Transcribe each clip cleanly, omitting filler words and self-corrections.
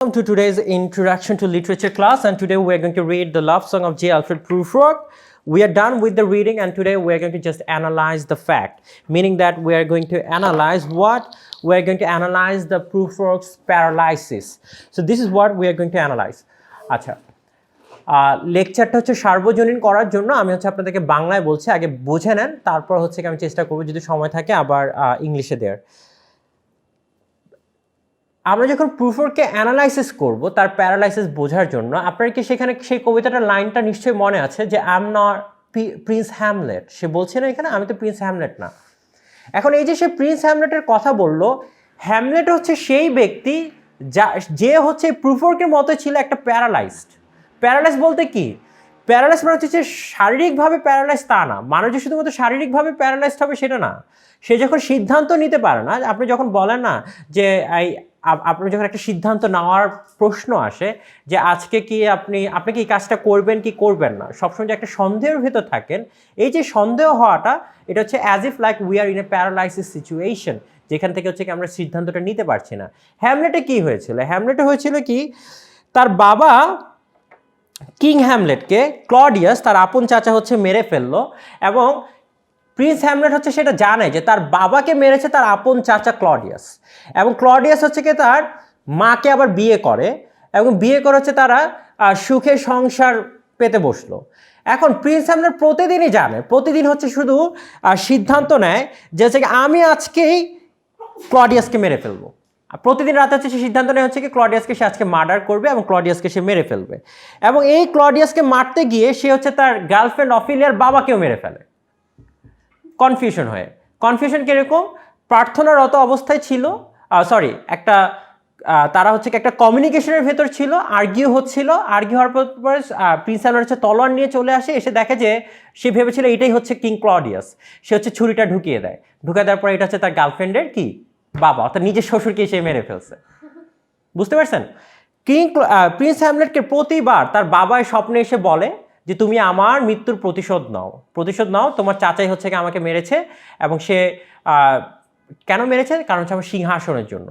Welcome to today's introduction to literature class, and today we are going to read the love song of J. Alfred Prufrock. We are done with the reading, and today we are going to just analyze the fact, meaning that we are going to analyze what? We are going to analyze the Prufrock's paralysis. So this is what we are going to analyze. আচ্ছা, লেকচারটা হচ্ছে সার্বজনীন করার জন্য আমি হচ্ছে আপনাদেরকে বাংলায় বলছি, আগে বুঝে নেন, তারপর হচ্ছে আমি চেষ্টা করব যদি সময় থাকে আবার ইংলিশে দেওয়ার। আমরা যখন প্রুফরকে অ্যানালাইসিস করব তার প্যারালাইসিস বোঝার জন্য, আপনার কি সেখানে সেই কবিতাটার লাইনটা নিশ্চয়ই মনে আছে যে I am not Prince Hamlet. সে বলছে না এখানে আমি তো প্রিন্স হ্যামলেট না। এখন এই যে সে প্রিন্স হ্যামলেটের কথা বললো, হ্যামলেট হচ্ছে সেই ব্যক্তি যে হচ্ছে প্রুফরকের মতো ছিল একটা প্যারালাইজড। প্যারালাইজ বলতে কি? প্যারালাইজ মানে হচ্ছে যে শারীরিকভাবে প্যারালাইজ তা না, মানুষ যে শুধুমাত্র শারীরিকভাবে প্যারালাইজড হবে সেটা না। সে যখন সিদ্ধান্ত নিতে পারে না, আপনি যখন বলেন না যে আপনি যখন একটা সিদ্ধান্ত নেওয়ার প্রশ্ন আসে যে আজকে কি আপনি কি কাজটা করবেন কি করবেন না, সবসময় যে একটা সন্দেহের ভেতর থাকেন, এই যে সন্দেহ হওয়াটা এটা হচ্ছে as if like we are in a paralysis situation, যেখান থেকে হচ্ছে কি আমরা সিদ্ধান্তটা নিতে পারছি না। হ্যামলেটে কি হয়েছিল? হ্যামলেটে হয়েছিল কি, তার বাবা কিং হ্যামলেটকে ক্লডিয়াস তার আপন চাচা হচ্ছে মেরে ফেললো, এবং প্রিন্স হ্যামলেট হচ্ছে সেটা জানে যে তার বাবাকে মেরেছে তার আপন চাচা ক্লডিয়াস, এবং ক্লডিয়াস হচ্ছে কি তার মাকে আবার বিয়ে করে, এবং বিয়ে করে হচ্ছে তারা সুখে সংসার পেতে বসলো। এখন প্রিন্স হ্যামলেট প্রতিদিনই জানে, প্রতিদিন হচ্ছে শুধু সিদ্ধান্ত নেয় যে হচ্ছে আমি আজকেই ক্লডিয়াসকে মেরে ফেলবো। প্রতিদিন রাতে হচ্ছে সে সিদ্ধান্ত নেয় হচ্ছে কি ক্লডিয়াসকে সে আজকে মার্ডার করবে এবং ক্লডিয়াসকে সে মেরে ফেলবে, এবং এই ক্লডিয়াসকে মারতে গিয়ে সে হচ্ছে তার গার্লফ্রেন্ড অফিলিয়ার বাবাকেও মেরে ফেলে কনফিউশন হয়ে। কনফিউশন কিরকম? প্রার্থনারত অবস্থায় ছিল, তারা হচ্ছে একটা কমিউনিকেশনের ভেতর ছিল, আর্গিউ হচ্ছিল, আর্গিউ হওয়ার পর প্রিন্স হ্যামলেট হচ্ছে তলোয়ার নিয়ে চলে আসে, এসে দেখে যে সে ভেবেছিল এটাই হচ্ছে কিং ক্লডিয়াস। সে হচ্ছে ছুরিটা ঢুকিয়ে দেয়, ঢুকিয়ে দেওয়ার পর এটা হচ্ছে তার গার্লফ্রেন্ডের কি বাবা, অর্থাৎ নিজের শ্বশুরকে সে মেরে ফেলছে। বুঝতে পারছেন? প্রিন্স হ্যামলেটকে প্রতিবার তার বাবা স্বপ্নে এসে বলে যে তুমি আমার মৃত্যুর প্রতিশোধ নাও, তোমার চাচাই হচ্ছে কি আমাকে মেরেছে, এবং সে কেন মেরেছে? কারণ হচ্ছে আমার সিংহাসনের জন্য।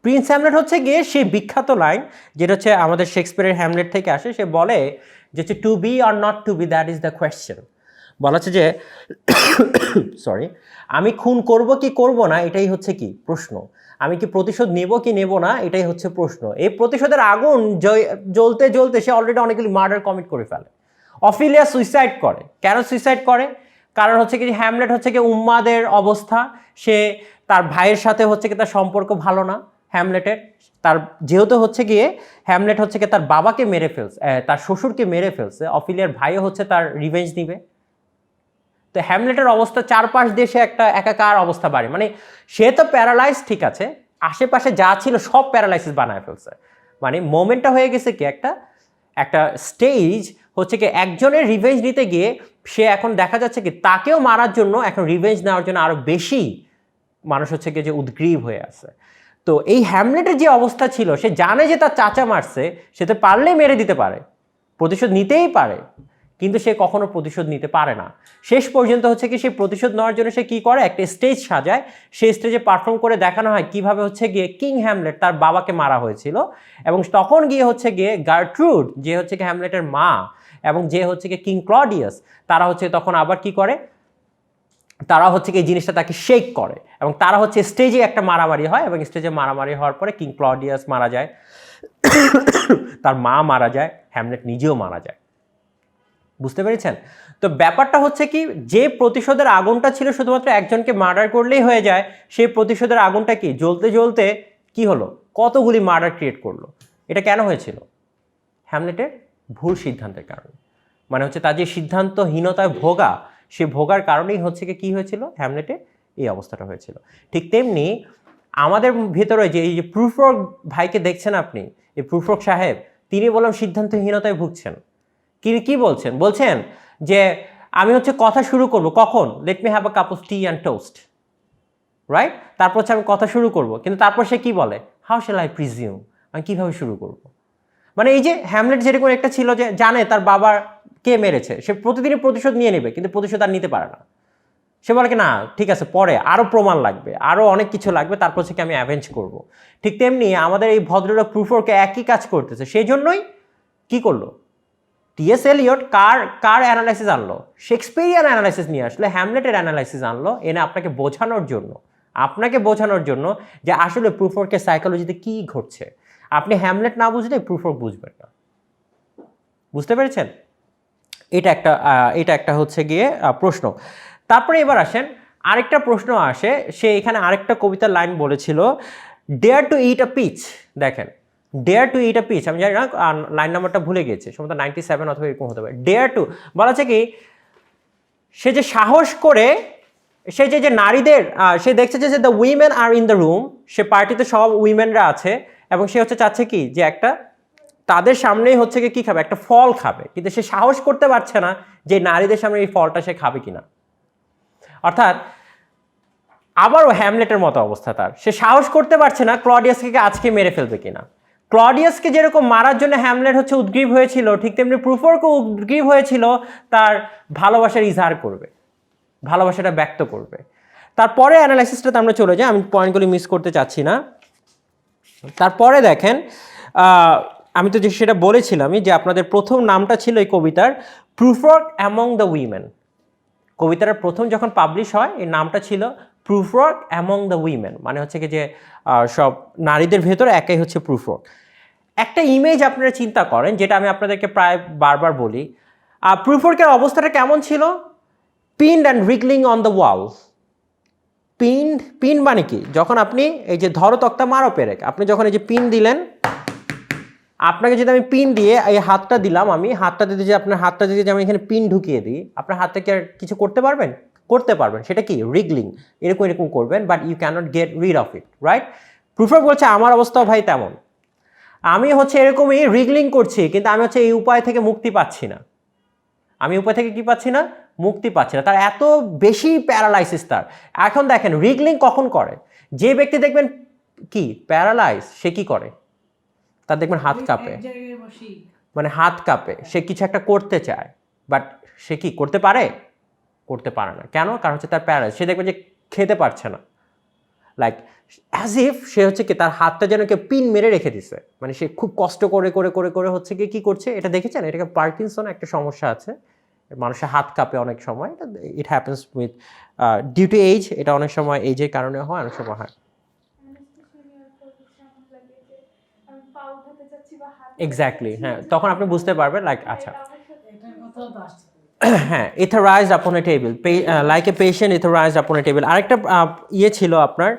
প্রিন্স হ্যামলেট হচ্ছে গিয়ে সেই বিখ্যাত লাইন যেটা হচ্ছে আমাদের শেক্সপিয়ারের হ্যামলেট থেকে আসে, সে বলে যে হচ্ছে to be or not to be, that is the question. বলা হচ্ছে যে আমি খুন করব কি করব না এটাই হচ্ছে কি প্রশ্ন, আমি কি প্রতিশোধ নেব কি নেব না এটাই হচ্ছে প্রশ্ন। এই প্রতিশোধের আগুন জ্বলতে জ্বলতে সে অলরেডি অনেকগুলি মার্ডার কমিট করে ফেলে। অফিলিয়া সুইসাইড করে। কেন সুইসাইড করে? কারণ হচ্ছে কি হ্যামলেট হচ্ছে কি উন্মাদের অবস্থা, সে তার ভাইয়ের সাথে হচ্ছে কি তার সম্পর্ক ভালো না হ্যামলেটের, তার যেহেতু হচ্ছে গিয়ে হ্যামলেট হচ্ছে কি তার বাবাকে মেরে ফেলছে, তার শ্বশুরকে মেরে ফেলছে, অফিলিয়ার ভাইও হচ্ছে তার রিভেঞ্জ নিবে। তো হ্যামলেটের অবস্থা চারপাশ দেশে একটা একাকার অবস্থা বাড়ে, মানে সে তো প্যারালাইজ ঠিক আছে, আশেপাশে যা ছিল সব প্যারালাইসিস বানায় ফেলছে। মানে মোমেন্টটা হয়ে গেছে কি একটা স্টেজ হচ্ছে কি একজনের রিভেঞ্জ নিতে গিয়ে সে এখন দেখা যাচ্ছে কি তাকেও মারার জন্য এখন রিভেঞ্জ নেওয়ার জন্য আরো বেশি মানুষ হচ্ছে কি যে উদ্গ্রীব হয়ে আছে। তো এই হ্যামলেটের যে অবস্থা ছিল, সে জানে যে তার চাচা মারছে, সে তো পারলেই মেরে দিতে পারে, প্রতিশোধ নিতেই পারে, কিন্তু সে কখনো প্রতিশোধ নিতে পারে না। শেষ পর্যন্ত হচ্ছে কি সে প্রতিশোধ নেওয়ার জন্য সে কি করে, একটা স্টেজ সাজায়, সেই স্টেজে পারফর্ম করে দেখানো হয় কিভাবে হচ্ছে গিয়ে কিং হ্যামলেট তার বাবাকে মারা হয়েছিল, এবং তখন গিয়ে হচ্ছে গিয়ে গার্ট্রুড যে হচ্ছে কি হ্যামলেটের মা এবং যে হচ্ছে কি কিং ক্লডিয়াস, তারা হচ্ছে তখন আবার কি করে, তারা হচ্ছে কি এই জিনিসটা তাকে শেক করে, এবং তারা হচ্ছে স্টেজে একটা মারামারি হয়, এবং স্টেজে মারামারি হওয়ার পরে কিং ক্লডিয়াস মারা যায়, তার মা মারা যায়, হ্যামলেট নিজেও মারা যায়। বুঝতে পেরেছেন? তো ব্যাপারটা হচ্ছে কি, যে প্রতিশোধের আগুনটা ছিল শুধুমাত্র একজনকে মার্ডার করলেই হয়ে যায়, সেই প্রতিশোধের আগুনটা কি জ্বলতে জ্বলতে কি হলো, কতগুলি মার্ডার ক্রিয়েট করলো। এটা কেন হয়েছিল? হ্যামলেটের ভুল সিদ্ধান্তের কারণে। মানে হচ্ছে তার যে সিদ্ধান্তহীনতায় ভোগা, সে ভোগার কারণেই হচ্ছে কি হয়েছিল, হ্যামলেটে এই অবস্থাটা হয়েছিল। ঠিক তেমনি আমাদের ভেতরে যে এই যে প্রুফরক ভাইকে দেখছেন আপনি, এই প্রুফরক সাহেব, তিনি বললাম সিদ্ধান্তহীনতায় ভুগছেন। কি বলছেন যে আমি হচ্ছে কথা শুরু করব কখন, let me have a cup of T and toast, right? তারপর হচ্ছে আমি কথা শুরু করব, কিন্তু তারপর সে কি বলে, হাউ শ্যাল আই প্রিজিউম, আমি কিভাবে শুরু করব। মানে এই যে হ্যামলেট যেরকম একটা ছিল যে জানে তার বাবা কে মেরেছে, সে প্রতিদিনই প্রতিশোধ নিয়ে নেবে, কিন্তু প্রতিশোধ আর নিতে পারে না। সে বলে কি না ঠিক আছে পরে আরও প্রমাণ লাগবে, আরও অনেক কিছু লাগবে, তারপর হচ্ছে কি আমি অ্যাভেঞ্জ করব। ঠিক তেমনি আমাদের এই ভদ্রলোক প্রুফোরকে একই কাজ করতেছে, সেই জন্যই কি করলো টিএস এলিয়ট কার অ্যানালাইসিস আনলো, শেক্সপিয়ারিয়ান অ্যানালাইসিস নিয়ে আসলো, হ্যামলেটের অ্যানালাইসিস আনলো, এনে আপনাকে বোঝানোর জন্য যে আসলে প্রুফোরকে সাইকোলজিতে কি ঘটছে। আপনি হ্যামলেট না বুঝলে প্রুফোর বুঝবেন না। বুঝতে পেরেছেন? এটা একটা হচ্ছে গিয়ে প্রশ্ন। তারপরে এবার আসেন আরেকটা প্রশ্ন আসে, সে এখানে আরেকটা কবিতার লাইন বলেছিল, dare to eat a peach. দেখেন dare to eat a peach, আমি জানি না লাইন নাম্বারটা ভুলে গেছি, সম্ভবত 97 অথবা এরকম হতে পারে। ডেয়ার টু বলা আছে কি সে যে সাহস করে, সে যে নারীদের সে দেখছে যে the women are in the room, সে পার্টিতে সব উইমেনরা আছে এবং সে হচ্ছে চাচ্ছে কি যে একটা তাদের সামনেই হচ্ছে কি খাবে, একটা ফল খাবে, কিন্তু সে সাহস করতে পারছে না যে নারীদের সামনে এই ফলটা সে খাবে কিনা। অর্থাৎ আবারও হ্যামলেটের মতো অবস্থা তার, সে সাহস করতে পারছে না ক্লডিয়াসকে আজকে মেরে ফেলবে কিনা। ক্লডিয়াসকে যেরকম মারার জন্য হ্যামলেট হচ্ছে উদ্গ্রীব হয়েছিল, ঠিক তেমনি প্রুফোরকে উদ্গ্রীব হয়েছিল তার ভালোবাসার ইজহার করবে, ভালোবাসাটা ব্যক্ত করবে। তারপরে অ্যানালাইসিসটাতে আমরা চলে যাই, আমি পয়েন্টগুলি মিস করতে চাচ্ছি না। তারপরে দেখেন আমি তো যে সেটা বলেছিলামই যে আপনাদের প্রথম নামটা ছিল এই কবিতার প্রুফোর অ্যামং দ্য উইমেন। কবিতার প্রথম যখন পাবলিশ হয় এই নামটা ছিল প্রুফোর অ্যামং দ্য উইমেন, মানে হচ্ছে কি যে সব নারীদের ভেতরে একাই হচ্ছে প্রুফোর। একটা ইমেজ আপনারা চিন্তা করেন, যেটা আমি আপনাদেরকে প্রায় বারবার বলি, প্রুফোরকের অবস্থাটা কেমন ছিল? Pinned and wriggling on the wall. Pin মানে কি, যখন আপনি এই যে ধরো তক্তা মারো পেরেক, আপনি যখন এই যে পিন দিলেন, আপনাকে যদি আমি পিন দিয়ে এই হাতটা দিলাম, আমি হাতটা দিতে যে আপনার হাতটা দিতে যে আমি এখানে পিন ঢুকিয়ে দিই, আপনার হাতটা কি আর কিছু করতে পারবেন? করতে পারবেন। সেটা কি রিগলিং, এরকম করবেন, but you can't get rid of it, right? Prufrock বলছে আমার অবস্থাও ভাই তেমন, আমি হচ্ছে এরকমই রিগলিং করছি, কিন্তু আমি হচ্ছে এই উপায় থেকে মুক্তি পাচ্ছি না। আমি উপায় থেকে কি পাচ্ছি না? মুক্তি পাচ্ছি না। তার এত বেশি প্যারালাইসিস তার। এখন দেখেন রিগলিং কখন করে? যে ব্যক্তি দেখবেন কি প্যারালাইজ, সে কি করে? তার দেখবেন হাত কাঁপে, মানে হাত কাঁপে, সে কিছু একটা করতে চায়, বাট সে কি করতে পারে? করতে পারে না। কেন? কারণ হচ্ছে তার প্যারালাইজ। সে দেখবে যে খেতে পারছে না, লাইক অ্যাজ ইফ সে হচ্ছে কি তার হাতটা যেন কেউ পিন মেরে রেখে দিছে, মানে সে খুব কষ্ট করে করে করে করে হচ্ছে কি করছে। এটা দেখেছেন? এটাকে পার্কিনসন একটা সমস্যা আছে, মানুষের হাত কাঁপে অনেক সময়। It happens with due to age, এটা অনেক সময় এজের কারণে হয়, অনেক সময় হয়। এক্স্যাক্টলি, হ্যাঁ, তখন আপনি বুঝতে পারবেন লাইক আচ্ছা হ্যাঁ, etherized upon a table, like a patient etherized upon a table। আরেকটা ইয়ে ছিল আপনার,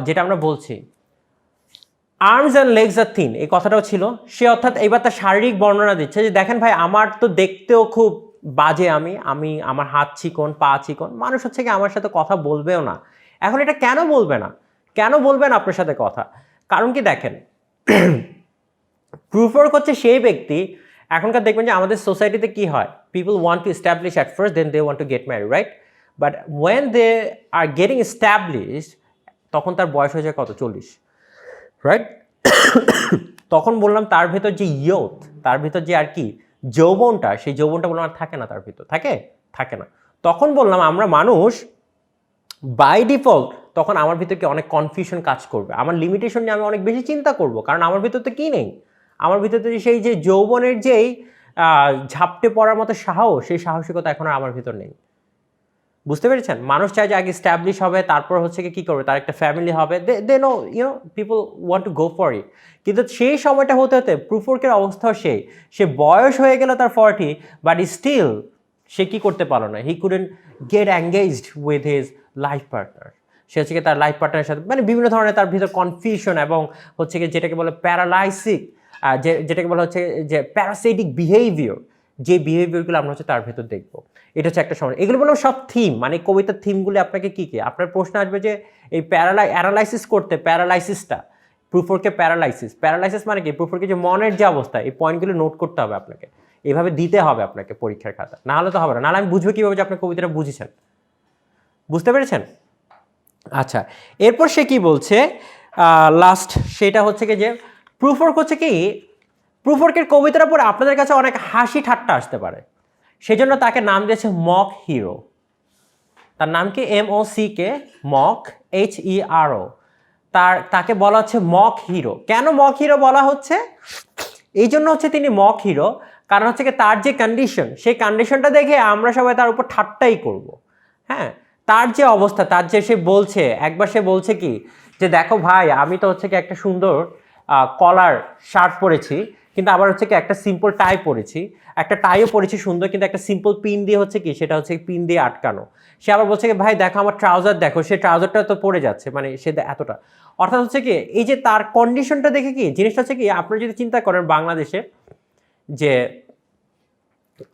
যেটা আমরা বলছি arms and legs are thin, এই কথাটাও ছিল। সে অর্থাৎ এইবার তার শারীরিক বর্ণনা দিচ্ছে যে দেখেন ভাই আমার তো দেখতেও খুব বাজে, আমি আমার হাত চিকন, পা চিকন, মানুষ হচ্ছে কি আমার সাথে কথা বলবেও না। এখন এটা কেন বলবে না? কেন বলবে না আপনার সাথে কথা? কারণ কি দেখেন, প্রুফোর হচ্ছে সেই ব্যক্তি, এখনকার দেখবেন যে আমাদের সোসাইটিতে কি হয়, people want to establish at first, then they want to get married, right? But when they are getting established, তখন তার বয়স হয়ে যায় কত? 40, রাইট? তখন বললাম তার ভেতর যে ইয়থ, তার ভেতর যে আর কি যৌবনটা, সেই যৌবনটা বললাম আর থাকে না তার ভিতর, থাকে না। তখন বললাম আমরা মানুষ বাই ডিফল্ট, তখন আমার ভিতর কি অনেক কনফিউশন কাজ করবে, আমার লিমিটেশন নিয়ে আমি অনেক বেশি চিন্তা করব, কারণ আমার ভিতর তো কি নেই, আমার ভিতর তো সেই যে যৌবনের যেই ঝাপটে পড়ার মতো সাহস, সেই সাহসিকতা এখন আর আমার ভিতর নেই। বুঝতে পেরেছেন? মানুষ চায় যে আগে স্ট্যাবলিশ হবে, তারপর হচ্ছে কি করবে, তার একটা ফ্যামিলি হবে, they know you know people want to go for it. কিন্তু সেই সময়টা হতে হতে প্রুফোরকের অবস্থাও সে বয়স হয়ে গেল তার 40, বাট স্টিল সে কি করতে পারলো না, he couldn't get engaged with his life partner. সে হচ্ছে কি তার লাইফ পার্টনারের সাথে মানে বিভিন্ন ধরনের তার ভিতর কনফিউশন এবং হচ্ছে কি যেটাকে বলে প্যারালাইসিক, যেটাকে বলা হচ্ছে যে প্যারাসাইটিক বিহেভিয়ার, যে বিহেভিয়ারগুলো আমরা হচ্ছে তার ভেতর দেখবো। এটা হচ্ছে একটা সমস্যা। এগুলো বললাম সব থিম, মানে কবিতার থিমগুলি আপনাকে কি আপনার প্রশ্ন আসবে যে এই অ্যানালাইসিস করতে, প্যারালাইসিসটা প্রুফোরকে প্যারালাইসিস মানে কি, প্রুফোরকে যে মনের যে অবস্থা, এই পয়েন্টগুলো নোট করতে হবে আপনাকে, এইভাবে দিতে হবে আপনাকে পরীক্ষার খাতা, না হলে তো হবে না। নাহলে আমি বুঝবো কীভাবে যে আপনি কবিতাটা বুঝেছেন, বুঝতে পেরেছেন? আচ্ছা, এরপর সে কি বলছে লাস্ট, সেটা হচ্ছে কি যে প্রুফোর হচ্ছে কি, প্রুফোরকের কবিতার পরে আপনাদের কাছে অনেক হাসি ঠাট্টা আসতে পারে, সেজন্য তাকে নাম দিয়েছে মক হিরো। তার নাম কি MOCK, মক, HERO। তাকে বলা হচ্ছে মক হিরো। কেন মক হিরো বলা হচ্ছে? এই জন্য হচ্ছে তিনি মক হিরো, কারণ হচ্ছে কি তার যে কন্ডিশন, সেই কন্ডিশনটা দেখে আমরা সবাই তার উপর ঠাট্টাই করব। হ্যাঁ, তার যে অবস্থা, তার যে সে বলছে, একবার সে বলছে কি যে দেখো ভাই, আমি তো হচ্ছে কি একটা সুন্দর কলার শার্ট পরেছি, কিন্তু আবার হচ্ছে কি একটা সিম্পল টাই পরেছি, একটা টাইও পরেছি সুন্দর, কিন্তু একটা সিম্পল পিন দিয়ে হচ্ছে কি সেটা হচ্ছে পিন দিয়ে আটকানো। সে আবার বলছে কি ভাই দেখো আমার ট্রাউজার, দেখো সে ট্রাউজারটা তো পড়ে যাচ্ছে, মানে সে এতটা। অর্থাৎ হচ্ছে কি এই যে তার কন্ডিশনটা দেখে কি জিনিসটা হচ্ছে কি, আপনারা যদি চিন্তা করেন বাংলাদেশে যে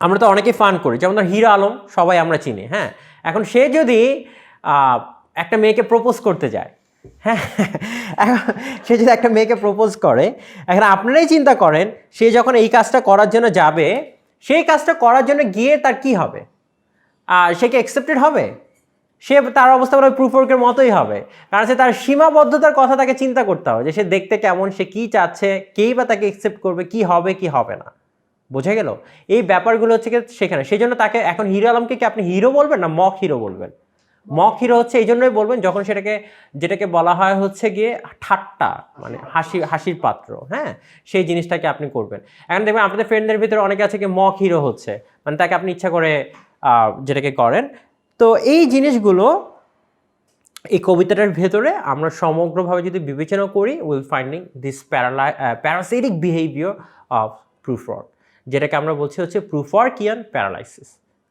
আমরা তো অনেকেই ফান করি, যেমন ধর হিরো আলম সবাই আমরা চিনি। হ্যাঁ, এখন সে যদি একটা মেয়েকে প্রপোজ করতে যায়, হ্যাঁ, সে যদি একটা মেয়েকে প্রপোজ করে, এখন আপনারাই চিন্তা করেন সে যখন এই কাজটা করার জন্য যাবে, সেই কাজটা করার জন্য গিয়ে তার কি হবে? আর সে কি অ্যাকসেপ্টেড হবে? সে তার অবস্থা বলে প্রুফওয়ার্কের মতোই হবে, কারণ সে তার সীমাবদ্ধতার কথা তাকে চিন্তা করতে হবে যে সে দেখতে কেমন, সে কি চাচ্ছে, কেই বা তাকে অ্যাকসেপ্ট করবে, কি হবে কি হবে না। বোঝা গেল? এই ব্যাপারগুলো হচ্ছে সেখানে। সেই জন্য তাকে এখন হিরো আলমকে কি আপনি হিরো বলবেন না মক হিরো বলবেন? মক হিরো হচ্ছে এই জন্যই বলবেন যখন যেটাকে বলা হয় হচ্ছে গিয়ে ঠাট্টা, মানে হাসির পাত্র। হ্যাঁ, সেই জিনিসটাকে আপনি করবেন। এখন দেখবেন আপনাদের ফ্রেন্ডদের ভিতরে অনেকে আছে কি মক হিরো হচ্ছে, মানে তাকে আপনি ইচ্ছা করে যেটাকে করেন। তো এই জিনিসগুলো এই কবিতাটার ভেতরে আমরা সমগ্রভাবে যদি বিবেচনা করি, will finding this parasitic behaviour of proof work, যেটাকে আমরা বলছি হচ্ছে প্রুফওয়ার্কিয়ান প্যারালাইসিস।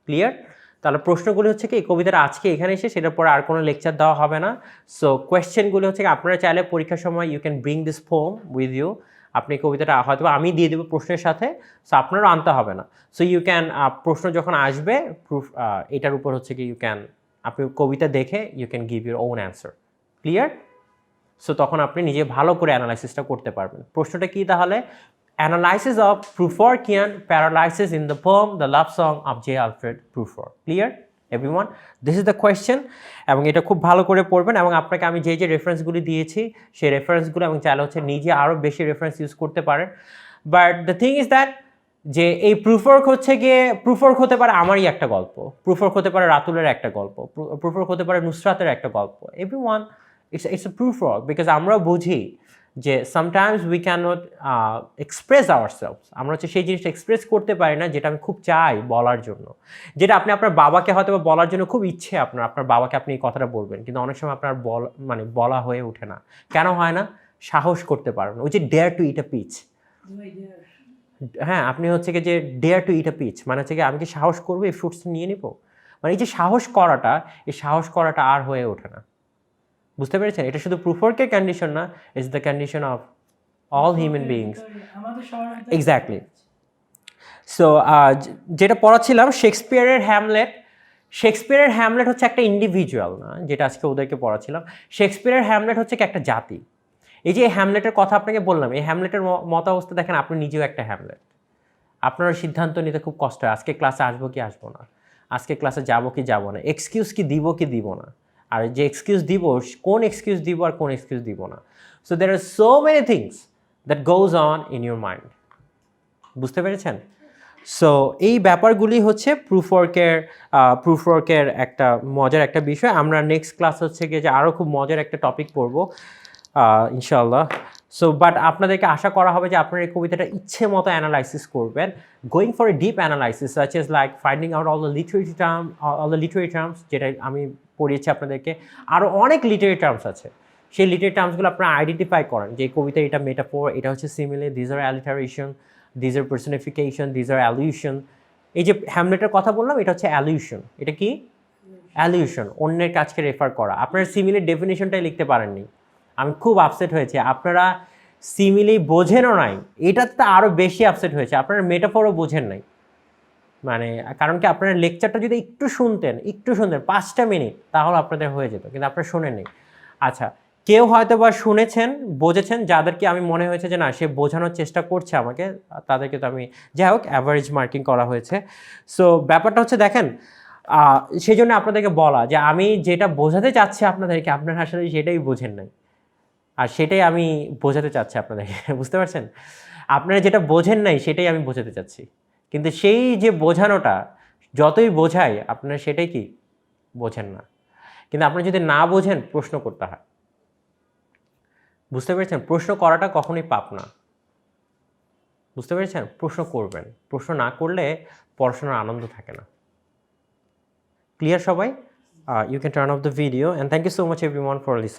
ক্লিয়ার? তাহলে প্রশ্নগুলো হচ্ছে কি এই কবিতাটা আজকে এখানে এসে, সেটার পরে আর কোনো লেকচার দেওয়া হবে না। সো কোয়েশ্চেনগুলো হচ্ছে কি আপনারা চাইলে পরীক্ষার সময় you can bring this poem with you. আপনি কবিতাটা হয়তো আমি দিয়ে দেবো প্রশ্নের সাথে, সো আপনারও আনতে হবে না। সো ইউ ক্যান প্রশ্ন যখন আসবে এটার উপর হচ্ছে কি ইউ ক্যান, আপনি কবিতা দেখে you can give your own answer. Clear? So তখন আপনি নিজে ভালো করে অ্যানালাইসিসটা করতে পারবেন। প্রশ্নটা কি তাহলে? Analysis of Prufrourkian paralysis in the poem The Love Song of J. Alfred Prufrock. Clear? Everyone? This is the question. এবং এটা খুব ভালো করে পড়বেন, এবং আপনাকে আমি যে রেফারেন্সগুলি দিয়েছি সেই রেফারেন্সগুলো এবং চাইলে হচ্ছে নিজে আরও বেশি রেফারেন্স ইউজ করতে পারেন। But the thing is that যে এই প্রুফওয়ার্ক হচ্ছে গিয়ে, প্রুফওয়ার্ক হতে পারে আমারই একটা গল্প, প্রুফওয়ার্ক হতে পারে রাতুলের একটা গল্প, প্রুফওয়ার্ক হতে পারে নুসরাতের একটা গল্প। এভরিওয়ান ইটস এ প্রুফওয়ার্ক, বিকজ আমরা বুঝি যে sometimes we can not express ourselves, আমরা হচ্ছে সেই জিনিসটা এক্সপ্রেস করতে পারি না যেটা আমি খুব চাই বলার জন্য, যেটা আপনি আপনার বাবাকে হয়তো বলার জন্য খুব ইচ্ছে আপনার বাবাকে আপনি এই কথাটা বলবেন, কিন্তু অনেক সময় আপনার বলা হয়ে ওঠে না। কেন হয় না? সাহস করতে পারবেন। ওই যে dare to eat a peach, হ্যাঁ, আপনি হচ্ছে কি যে dare to eat a peach মানে হচ্ছে কি আমি কি সাহস করবো এই ফ্রুটসটা নিয়ে নিব, মানে এই যে সাহস করাটা, এই সাহস করাটা আর হয়ে ওঠে না। বুঝতে পেরেছেন? এটা শুধু প্রুফওয়ার্কের কন্ডিশন না, it's the condition of all human beings. Exactly. So যেটা পড়াচ্ছিলাম শেক্সপিয়ারের হ্যামলেট। শেক্সপিয়ারের হ্যামলেট হচ্ছে একটা ইন্ডিভিজুয়াল না, যেটা আজকে ওদেরকে পড়াচ্ছিলাম। শেক্সপিয়ারের হ্যামলেট হচ্ছে কি একটা জাতি। এই যে হ্যামলেটের কথা আপনাকে বললাম, এই হ্যামলেটের মত অবস্থা দেখেন, আপনি নিজেও একটা হ্যামলেট। আপনার সিদ্ধান্ত নিতে খুব কষ্ট হয়, আজকে ক্লাসে আসবো কি আসবো না, আজকে ক্লাসে যাবো কি যাবো না, এক্সকিউজ কি দিব কি দিব না, আর যে এক্সকিউজ দিব কোন এক্সকিউজ দিব আর কোন এক্সকিউজ দিব না। So there are so many things that goes on in your mind. বুঝতে পেরেছেন? সো এই ব্যাপারগুলি হচ্ছে প্রুফওয়ার্কের একটা মজার একটা বিষয়। আমরা নেক্সট ক্লাস হচ্ছে গিয়ে যে আরও খুব মজার একটা টপিক পড়বো ইনশাআল্লাহ। সো বাট আপনাদেরকে আশা করা হবে যে আপনারা এই কবিতাটা ইচ্ছে মতো অ্যানালাইসিস করবেন, going for a deep analysis such as like finding out all the literary terms, যেটা আমি পড়িয়েছি আপনাদেরকে। আরও অনেক লিটারি টার্মস আছে, সেই লিটারি টার্মসগুলো আপনারা আইডেন্টিফাই করেন যে কবিতা এটা মেটাফোর, এটা হচ্ছে simile, these are alliteration, these are personification, these are allusion. এই যে হ্যামলেটের কথা বললাম, এটা হচ্ছে অ্যালিউশন। এটা কি? অ্যালিউশন, অন্যের কাজকে রেফার করা। আপনারা সিমিলের ডেফিনেশনটাই লিখতে পারেননি, আমি খুব আপসেট হয়েছে। আপনারা সিমিলি বোঝেনও নাই, এটাতে তো আরও বেশি আপসেট হয়েছে। আপনারা মেটাফোরও বোঝেন নাই, মানে কারণ কি আপনারা লেকচারটা যদি একটু শুনতেন 5টা মিনিট, তাহলে আপনাদের হয়ে যেত, কিন্তু আপনারা শোনেননি। আচ্ছা, কেউ হয়তো বা শুনেছেন, বুঝেছেন, যাদেরকে আমি মনে হয়েছে যে না সে বোঝানোর চেষ্টা করছে আমাকে, তাদেরকে তো আমি যাই হোক অ্যাভারেজ মার্কিং করা হয়েছে। সো ব্যাপারটা হচ্ছে দেখেন, সেই জন্য আপনাদেরকে বলা যে আমি যেটা বোঝাতে চাচ্ছি আপনাদেরকে, আপনারা আসলে সেটাই বোঝেন নাই, আর সেটাই আমি বোঝাতে চাচ্ছি আপনাদেরকে। বুঝতে পারছেন? আপনারা যেটা বোঝেন নাই সেটাই আমি বোঝাতে চাচ্ছি, কিন্তু সেই যে বোঝানোটা যতই বোঝাই আপনারা সেটাই কি বোঝেন না। কিন্তু আপনি যদি না বোঝেন প্রশ্ন করতে হয়। বুঝতে পেরেছেন? প্রশ্ন করাটা কখনোই পাপ না। বুঝতে পেরেছেন? প্রশ্ন করবেন। প্রশ্ন না করলে পড়াশোনার আনন্দ থাকে না। ক্লিয়ার সবাই? You can turn off the video and thank you so much everyone for listening.